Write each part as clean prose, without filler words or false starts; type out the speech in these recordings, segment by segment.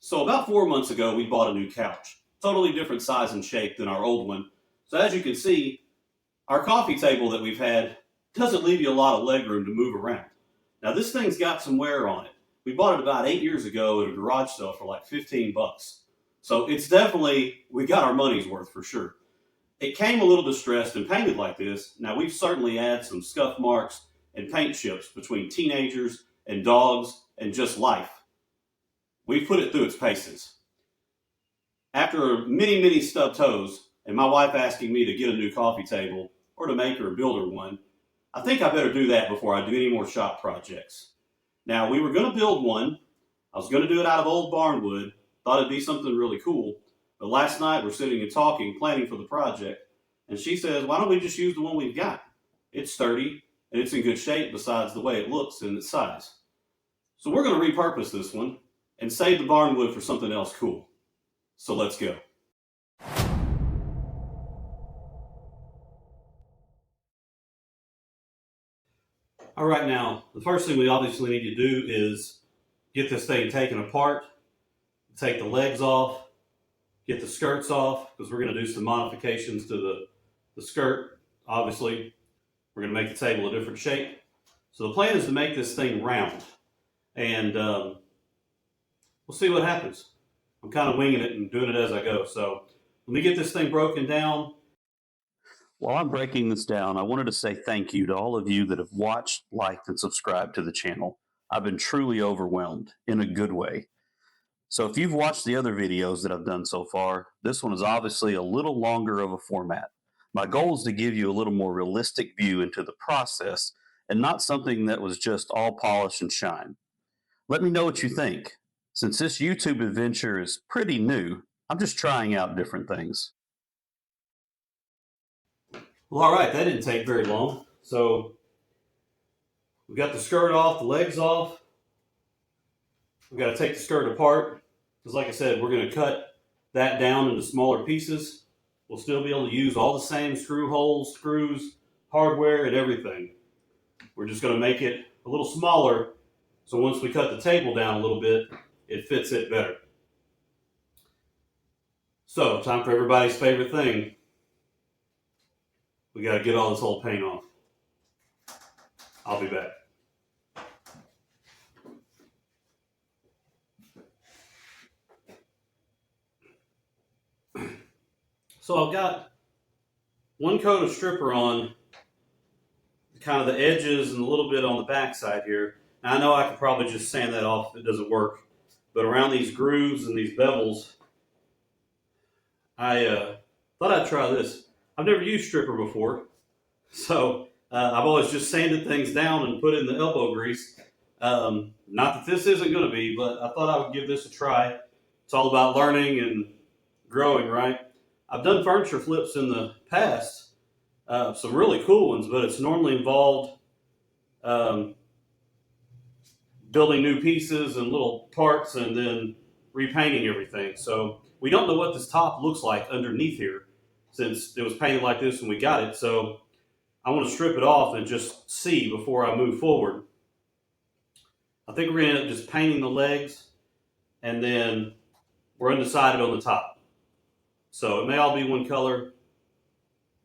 So about 4 months ago, we bought a new couch. Totally different size and shape than our old one. So as you can see, our coffee table that we've had doesn't leave you a lot of leg room to move around. Now this thing's got some wear on it. We bought it about 8 years ago at a garage sale for like 15 bucks. So it's definitely, we got our money's worth for sure. It came a little distressed and painted like this. Now we've certainly had some scuff marks and paint chips between teenagers and dogs and just life. We've put it through its paces. After many stubbed toes, and my wife asking me to get a new coffee table or to make her or build her one, I think I better do that before I do any more shop projects. Now, we were going to build one. I was going to do it out of old barnwood. Thought it'd be something really cool. But last night we're sitting and talking, planning for the project, and she says, why don't we just use the one we've got? It's sturdy, and it's in good shape besides the way it looks and its size. So we're going to repurpose this one and save the barnwood for something else cool. So let's go. All right, now, the first thing we obviously need to do is get this thing taken apart, take the legs off, get the skirts off, because we're going to do some modifications to the skirt. Obviously, we're going to make the table a different shape. So the plan is to make this thing round, and we'll see what happens. I'm kind of winging it and doing it as I go. So let me get this thing broken down. While I'm breaking this down, I wanted to say thank you to all of you that have watched, liked, and subscribed to the channel. I've been truly overwhelmed in a good way. So if you've watched the other videos that I've done so far, this one is obviously a little longer of a format. My goal is to give you a little more realistic view into the process and not something that was just all polish and shine. Let me know what you think. Since this YouTube adventure is pretty new, I'm just trying out different things. Well, all right, that didn't take very long. So we got the skirt off, the legs off. We've got to take the skirt apart because, like I said, we're going to cut that down into smaller pieces. We'll still be able to use all the same screw holes, screws, hardware, and everything. We're just going to make it a little smaller so once we cut the table down a little bit, it fits it better. So, time for everybody's favorite thing. We got to get all this old paint off. I'll be back. So I've got one coat of stripper on kind of the edges and a little bit on the back side here. Now I know I could probably just sand that off if it doesn't work, but around these grooves and these bevels, I thought I'd try this. I've never used stripper before, so I've always just sanded things down and put in the elbow grease. Not that this isn't going to be, but I thought I would give this a try. It's all about learning and growing, right? I've done furniture flips in the past, some really cool ones, but it's normally involved building new pieces and little parts and then repainting everything. So we don't know what this top looks like underneath here since it was painted like this when we got it. So I want to strip it off and just see before I move forward. I think we're going to end up just painting the legs, and then we're undecided on the top. So it may all be one color,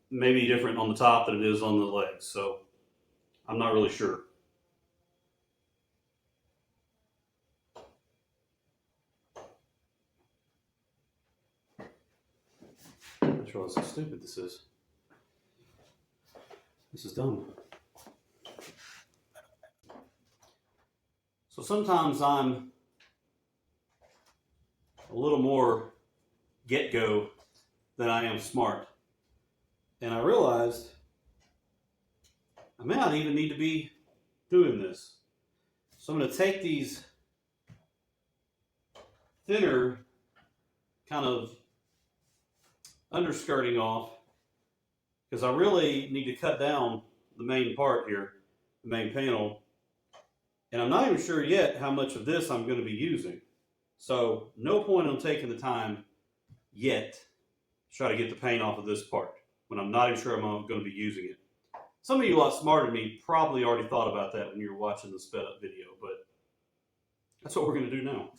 maybe different on the top than it is on the legs. So I'm not really sure. I just realized how stupid this is. This is dumb. So sometimes I'm a little more get-go than I am smart. And I realized I may not even need to be doing this. So I'm going to take these thinner kind of underskirting off because I really need to cut down the main part here, the main panel. And I'm not even sure yet how much of this I'm going to be using. So no point in taking the time yet to try to get the paint off of this part when I'm not even sure I'm going to be using it. Some of you a lot smarter than me probably already thought about that when you were watching the sped up video, but that's what we're going to do now.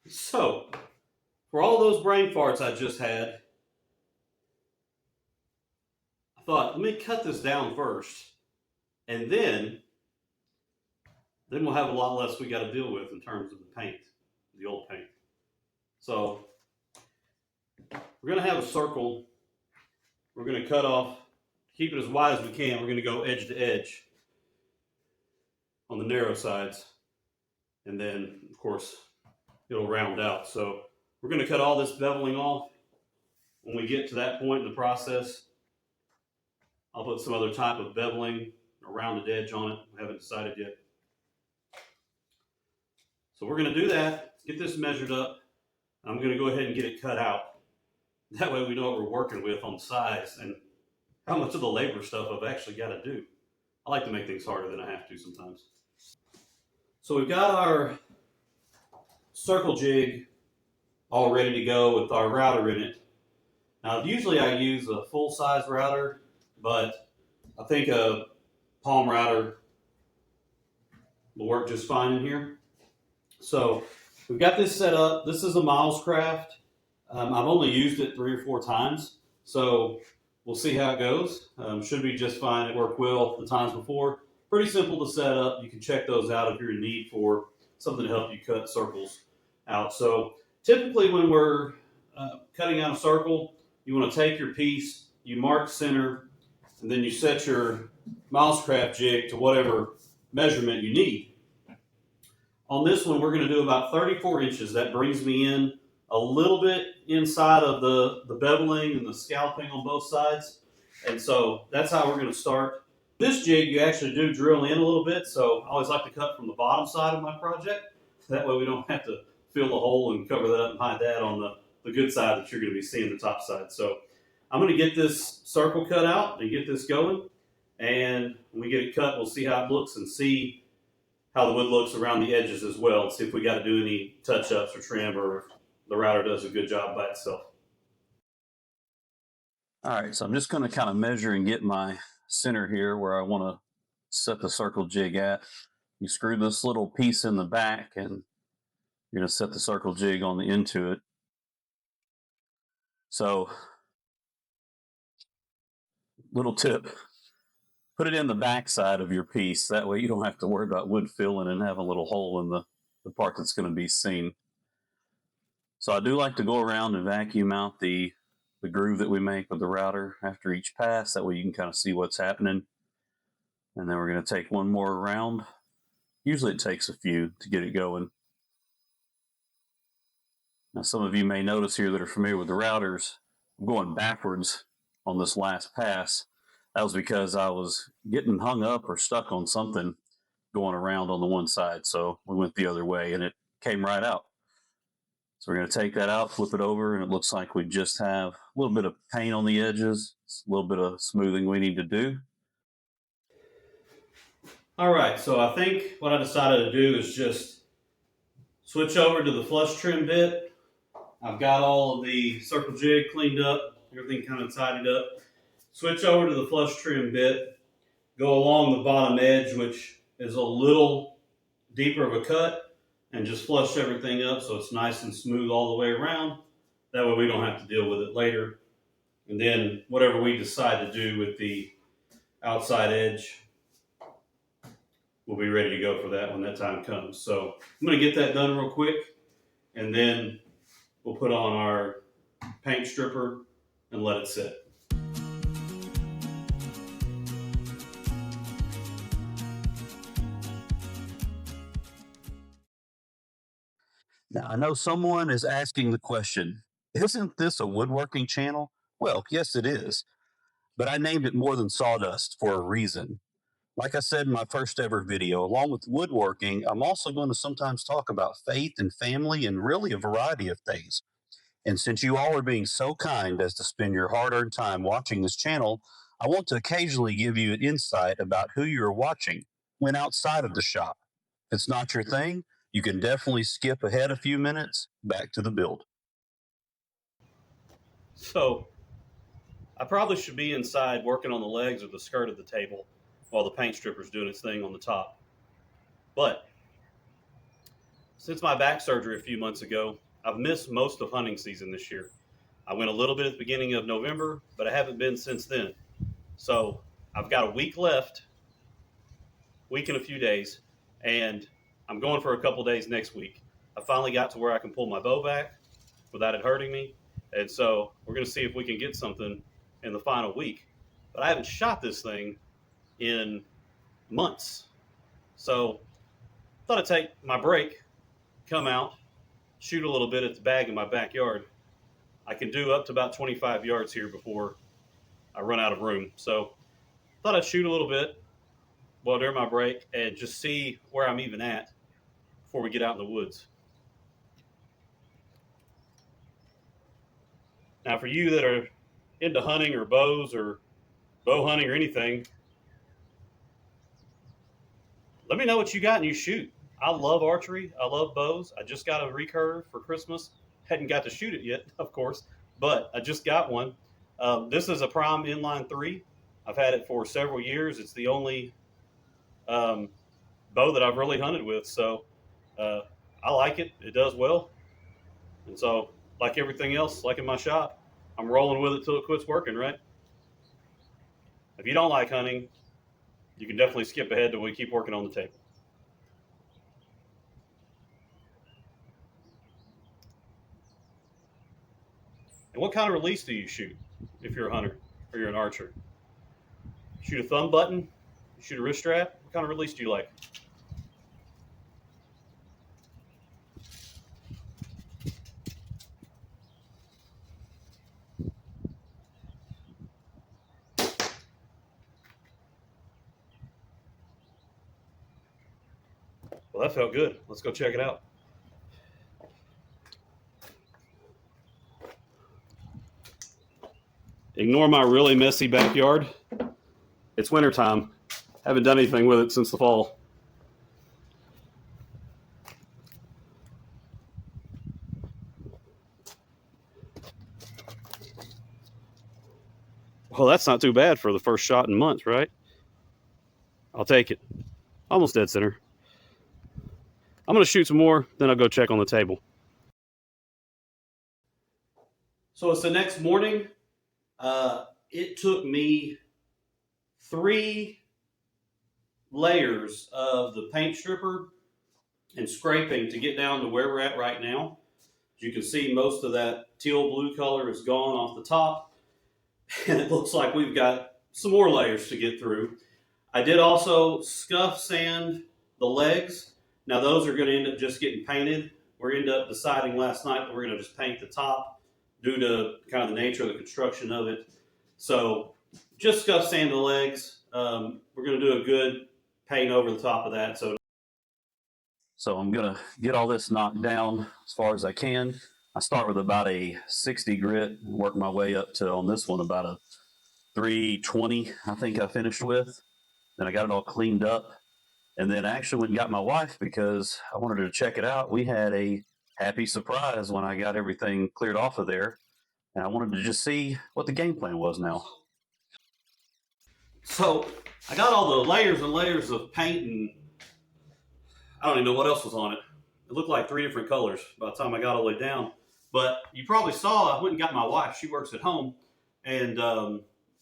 So, for all those brain farts I just had, I thought, let me cut this down first, and then we'll have a lot less we got to deal with in terms of the paint, the old paint. So, we're going to have a circle. We're going to cut off, keep it as wide as we can. We're going to go edge to edge on the narrow sides, and then, of course, it'll round out. So, we're going to cut all this beveling off. When we get to that point in the process, I'll put some other type of beveling, a rounded edge on it. I haven't decided yet. So we're going to do that, get this measured up. I'm going to go ahead and get it cut out. That way we know what we're working with on size and how much of the labor stuff I've actually got to do. I like to make things harder than I have to sometimes. So we've got our circle jig all ready to go with our router in it. Now usually I use a full-size router, but I think a palm router will work just fine in here. So we've got this set up. This is a Miles Craft. I've only used it 3 or 4 times, so we'll see how it goes. Should be just fine. It worked well the times before. Pretty simple to set up. You can check those out if you're in need for something to help you cut circles out. So typically when we're cutting out a circle, you want to take your piece, you mark center, and then you set your Miles Craft jig to whatever measurement you need. On this one, we're going to do about 34 inches. That brings me in a little bit inside of the beveling and the scalping on both sides. And so that's how we're going to start. This jig, you actually do drill in a little bit. So I always like to cut from the bottom side of my project. That way we don't have to fill the hole and cover that up and hide that on the good side that you're going to be seeing the top side. So I'm going to get this circle cut out and get this going. And when we get it cut, we'll see how it looks and see how the wood looks around the edges as well, and see if we got to do any touch-ups or trim, or if the router does a good job by itself. All right, so I'm just going to kind of measure and get my center here where I want to set the circle jig at. You screw this little piece in the back, and you're going to set the circle jig on the end to it. So, little tip, put it in the back side of your piece. That way you don't have to worry about wood filling and have a little hole in the part that's going to be seen. So I do like to go around and vacuum out the groove that we make with the router after each pass. That way you can kind of see what's happening. And then we're going to take one more round. Usually it takes a few to get it going. Now some of you may notice here that are familiar with the routers, I'm going backwards on this last pass. That was because I was getting hung up or stuck on something going around on the one side. So we went the other way and it came right out. So we're going to take that out, flip it over, and it looks like we just have a little bit of paint on the edges, a little bit of smoothing we need to do. All right, so I think what I decided to do is just switch over to the flush trim bit. I've got all of the circle jig cleaned up, everything kind of tidied up. Switch over to the flush trim bit, go along the bottom edge, which is a little deeper of a cut, and just flush everything up so it's nice and smooth all the way around. That way we don't have to deal with it later. And then whatever we decide to do with the outside edge, we'll be ready to go for that when that time comes. So I'm going to get that done real quick, and then we'll put on our paint stripper and let it sit. Now, I know someone is asking the question, isn't this a woodworking channel? Well, yes, it is. But I named it More Than Sawdust for a reason. Like I said in my first ever video, along with woodworking, I'm also going to sometimes talk about faith and family and really a variety of things. And since you all are being so kind as to spend your hard-earned time watching this channel, I want to occasionally give you an insight about who you're watching when outside of the shop. If it's not your thing, you can definitely skip ahead a few minutes back to the build. So, I probably should be inside working on the legs or the skirt of the table while the paint stripper's doing its thing on the top. But Since my back surgery a few months ago, I've missed most of hunting season this year. I went a little bit at the beginning of November, but I haven't been since then. So I've got a week left, week and a few days, and I'm going for a couple days next week. I finally got to where I can pull my bow back without it hurting me, and so we're going to see if we can get something in the final week. But I haven't shot this thing in months, so I thought I'd take my break, come out, shoot a little bit at the bag in my backyard. I can do up to about 25 yards here before I run out of room. So I thought I'd shoot a little bit while during my break and just see where I'm even at before we get out in the woods. Now, for you that are into hunting or bows or bow hunting or anything, let me know what you got and you shoot. I love archery. I love bows. I just got a recurve for Christmas. Hadn't got to shoot it yet, of course, but I just got one. This is a Prime Inline 3. I've had it for several years. It's the only bow that I've really hunted with, so I like it. It does well. And so, like everything else, like in my shop, I'm rolling with it till it quits working, right? If you don't like hunting, you can definitely skip ahead till we keep working on the table. And what kind of release do you shoot if you're a hunter or you're an archer? Shoot a thumb button? Shoot a wrist strap? What kind of release do you like? Well, that felt good. Let's go check it out. Ignore my really messy backyard. It's wintertime. Haven't done anything with it since the fall. Well, that's not too bad for the first shot in months, right? I'll take it. Almost dead center. I'm going to shoot some more, then I'll go check on the table. So it's the next morning. It took me 3 layers of the paint stripper and scraping to get down to where we're at right now. As you can see, most of that teal blue color is gone off the top, and it looks like we've got some more layers to get through. I did also scuff sand the legs. Now those are going to end up just getting painted. We ended up deciding last night that we're going to just paint the top due to kind of the nature of the construction of it. So just scuff sand the legs. We're going to do a good paint over the top of that. So I'm going to get all this knocked down as far as I can. I start with about a 60 grit, work my way up to, on this one, about a 320, I think I finished with. Then I got it all cleaned up. And then I actually went and got my wife because I wanted her to check it out. We had a happy surprise when I got everything cleared off of there. And I wanted to just see what the game plan was now. So I got all the layers and layers of paint, and I don't even know what else was on it. It looked like 3 different colors by the time I got all the way down. But you probably saw I went and got my wife. She works at home and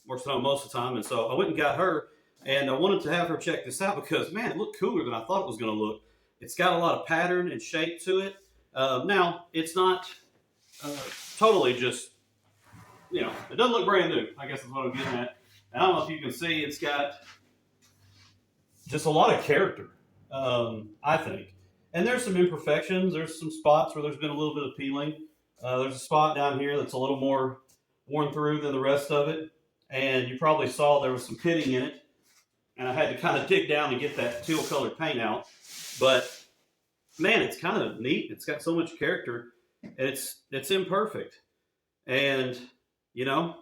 works at home most of the time. And so I went and got her, and I wanted to have her check this out because, man, it looked cooler than I thought it was going to look. It's got a lot of pattern and shape to it. Now, it's not totally just, you know, it doesn't look brand new, I guess is what I'm getting at. And I don't know if you can see, it's got just a lot of character, I think. And there's some imperfections. There's some spots where there's been a little bit of peeling. There's a spot down here that's a little more worn through than the rest of it. And you probably saw there was some pitting in it. And I had to kind of dig down and get that teal colored paint out. But man, it's kind of neat. It's got so much character. It's imperfect. And, you know,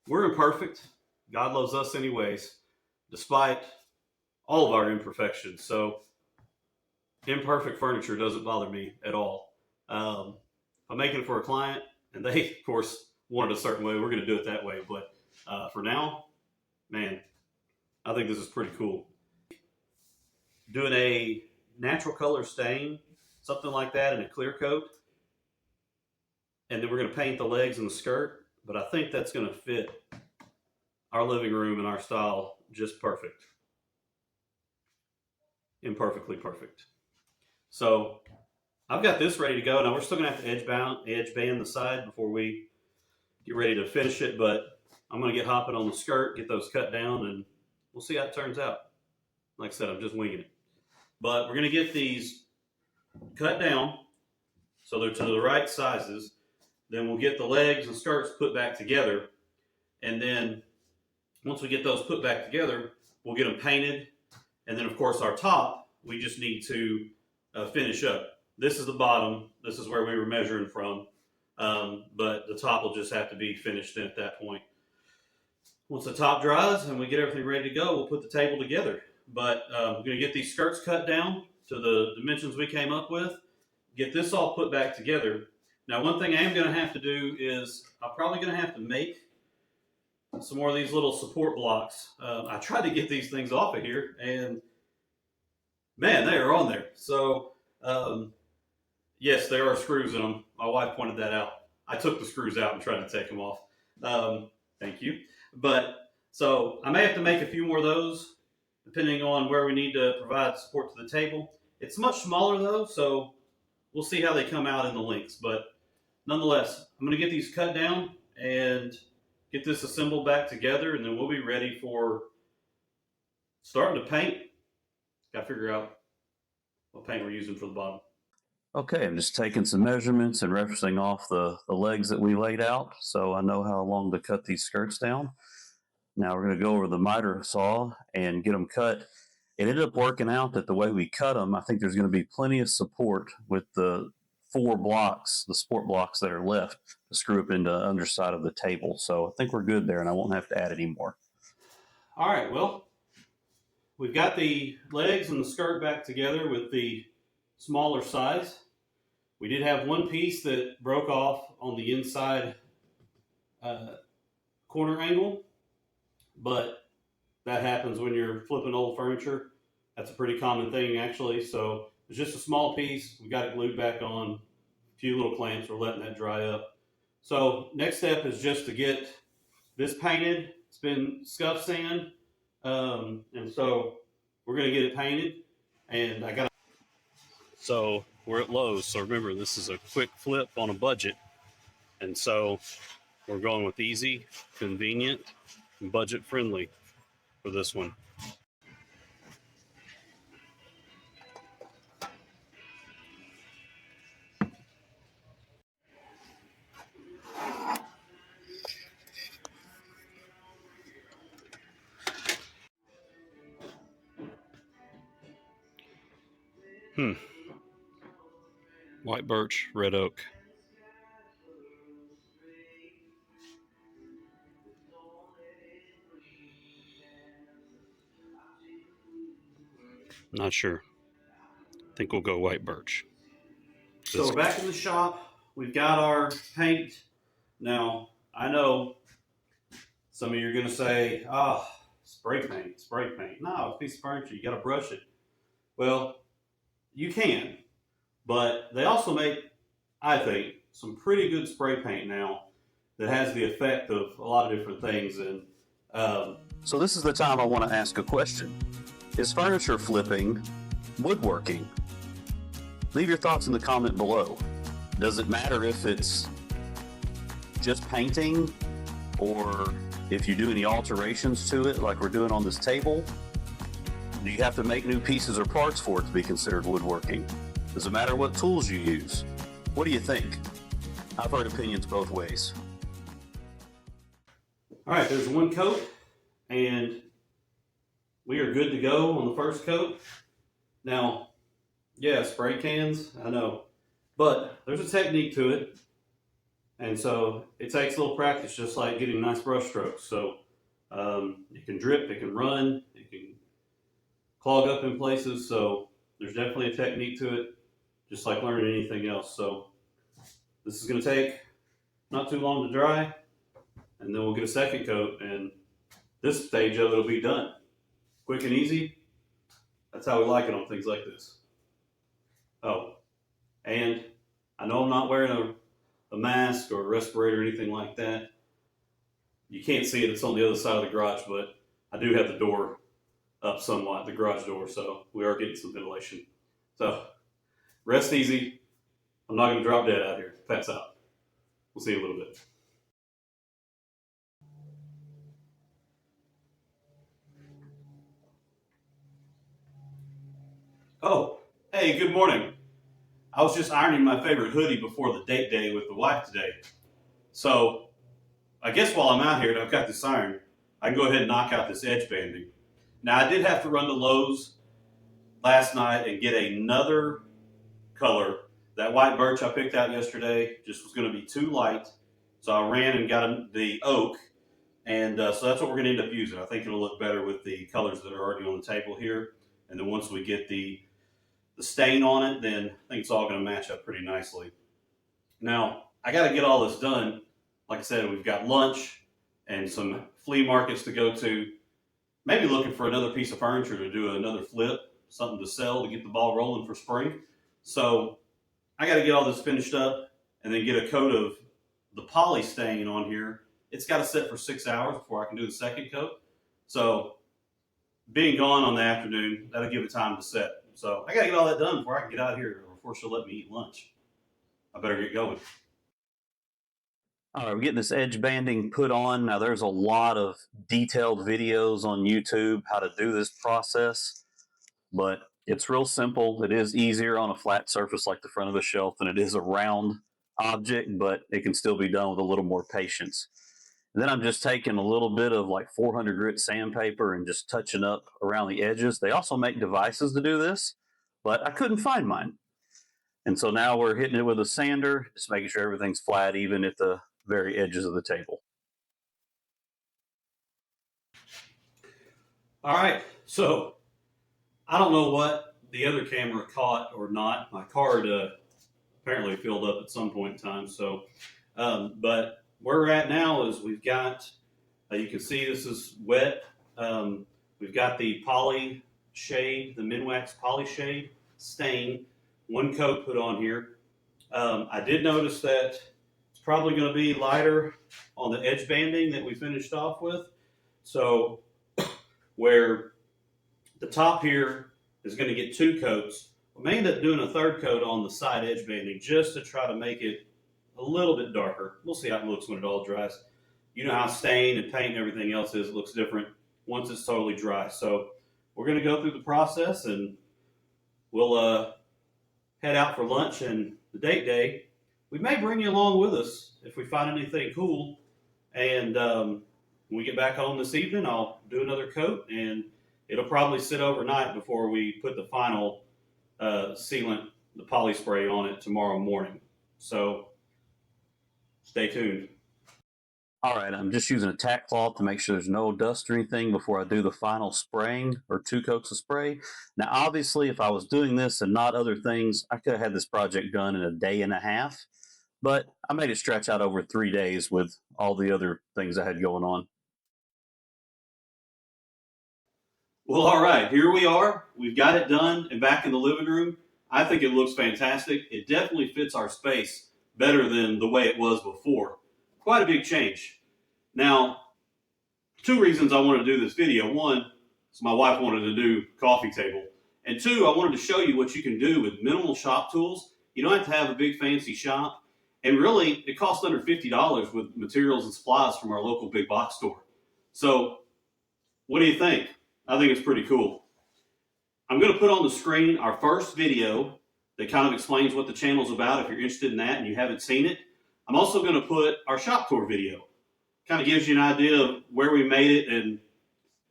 we're imperfect. God loves us anyways, despite all of our imperfections. So imperfect furniture doesn't bother me at all. If I'm making it for a client and they, of course, want it a certain way, we're going to do it that way. But for now, man, I think this is pretty cool. Doing a natural color stain something like that in a clear coat. And then we're going to paint the legs and the skirt, but I think that's going to fit our living room and our style just perfect. Imperfectly perfect. So I've got this ready to go. Now we're still going to have to edge band the side before we get ready to finish it, but I'm going to get hopping on the skirt, get those cut down, and we'll see how it turns out. Like I said, I'm just winging it. But we're going to get these cut down so they're to the right sizes. Then we'll get the legs and skirts put back together. And then once we get those put back together, we'll get them painted. And then, of course, our top, we just need to finish up. This is the bottom. This is where we were measuring from. But the top will just have to be finished in at that point. Once the top dries and we get everything ready to go, we'll put the table together. But we're going to get these skirts cut down to the dimensions we came up with, get this all put back together. Now, one thing I am going to have to do is I'm probably going to have to make some more of these little support blocks. I tried to get these things off of here, and man, they are on there. So, yes, there are screws in them. My wife pointed that out. I took the screws out and tried to take them off. Thank you. But so I may have to make a few more of those, depending on where we need to provide support to the table. It's much smaller though, so we'll see how they come out in the links. But nonetheless, I'm going to get these cut down and get this assembled back together, and then we'll be ready for starting to paint. Got to figure out what paint we're using for the bottom. Okay, I'm just taking some measurements and referencing off the legs that we laid out, so I know how long to cut these skirts down. Now we're going to go over the miter saw and get them cut. It ended up working out that the way we cut them, I think there's going to be plenty of support with the 4 blocks, the support blocks that are left to screw up into the underside of the table. So I think we're good there, and I won't have to add any more. All right, well, we've got the legs and the skirt back together with the smaller size. We did have one piece that broke off on the inside corner angle, but that happens when you're flipping old furniture. That's a pretty common thing, actually. So it's just a small piece. We got it glued back on. A few little clamps. We're letting that dry up. So next step is just to get this painted. It's been scuff sand, and so we're going to get it painted. And I got. So we're at Lowe's. So remember, this is a quick flip on a budget, and so we're going with easy, convenient, and budget friendly for this one. White birch, red oak. Not sure. I think we'll go white birch. So we're back in the shop. We've got our paint. Now, I know some of you are going to say, oh, spray paint, spray paint. No, it's a piece of furniture. You got to brush it. Well, you can, but they also make, I think, some pretty good spray paint now that has the effect of a lot of different things. And so this is the time I want to ask a question. Is furniture flipping woodworking? Leave your thoughts in the comment below. Does it matter if it's just painting or if you do any alterations to it like we're doing on this table? Do you have to make new pieces or parts for it to be considered woodworking? Does it matter what tools you use? What do you think? I've heard opinions both ways. All right, there's one coat, and we are good to go on the first coat. Now, yeah, spray cans, I know, but there's a technique to it, and so it takes a little practice, just like getting nice brush strokes. So it can drip, it can run, it can clog up in places, so there's definitely a technique to it, just like learning anything else. So this is going to take not too long to dry, and then we'll get a second coat, and this stage of it will be done. Quick and easy. That's how we like it on things like this. Oh, And I know I'm not wearing a mask or a respirator or anything like that. You can't see it, it's on the other side of the garage, but I do have the door up somewhat, the garage door, so we are getting some ventilation. So rest easy. I'm not going to drop dead out here. Pat's out. We'll see you in a little bit. Oh, hey, good morning. I was just ironing my favorite hoodie before the date day with the wife today. So I guess while I'm out here and I've got this iron, I can go ahead and knock out this edge banding. Now I did have to run to Lowe's last night and get another color. That white birch I picked out yesterday just was going to be too light. So I ran and got the oak. And so that's what we're going to end up using. I think it'll look better with the colors that are already on the table here. And then once we get the stain on it, then I think it's all going to match up pretty nicely. Now, I got to get all this done. Like I said, we've got lunch and some flea markets to go to. Maybe looking for another piece of furniture to do another flip, something to sell to get the ball rolling for spring. So I got to get all this finished up and then get a coat of the poly stain on here. It's got to sit for 6 hours before I can do the second coat. So being gone on the afternoon, that'll give it time to set. So I got to get all that done before I can get out of here, or before she'll let me eat lunch. I better get going. All right, we're getting this edge banding put on. Now there's a lot of detailed videos on YouTube how to do this process, but it's real simple. It is easier on a flat surface like the front of the shelf than it is a round object, but it can still be done with a little more patience. And then I'm just taking a little bit of like 400 grit sandpaper and just touching up around the edges. They also make devices to do this, but I couldn't find mine. And so now we're hitting it with a sander, just making sure everything's flat, even at the very edges of the table. All right, so I don't know what the other camera caught or not. My card apparently filled up at some point in time. So, but where we're at now is we've got, you can see this is wet. We've got the poly shade, the Minwax poly shade stain, one coat put on here. I did notice that it's probably going to be lighter on the edge banding that we finished off with. So where the top here is going to get 2 coats, we may end up doing a 3rd coat on the side edge banding just to try to make it a little bit darker. We'll see how it looks when it all dries. You know how stain and paint and everything else is. It looks different once it's totally dry. So we're going to go through the process and we'll head out for lunch and the date day. We may bring you along with us if we find anything cool. And when we get back home this evening, I'll do another coat and it'll probably sit overnight before we put the final sealant, the poly spray on it tomorrow morning. So stay tuned. All right, I'm just using a tack cloth to make sure there's no dust or anything before I do the final spraying or 2 coats of spray. Now, obviously, if I was doing this and not other things, I could have had this project done in a day and a half, but I made it stretch out over 3 days with all the other things I had going on. Well, all right, here we are. We've got it done and back in the living room. I think it looks fantastic. It definitely fits our space better than the way it was before. Quite a big change. Now, 2 reasons I wanted to do this video. One, is my wife wanted to do coffee table. And 2, I wanted to show you what you can do with minimal shop tools. You don't have to have a big fancy shop. And really, it costs under $50 with materials and supplies from our local big box store. So, what do you think? I think it's pretty cool. I'm going to put on the screen our first video that kind of explains what the channel's about if you're interested in that and you haven't seen it. I'm also going to put our shop tour video. Kind of gives you an idea of where we made it and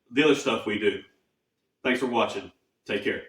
the other stuff we do. Thanks for watching. Take care.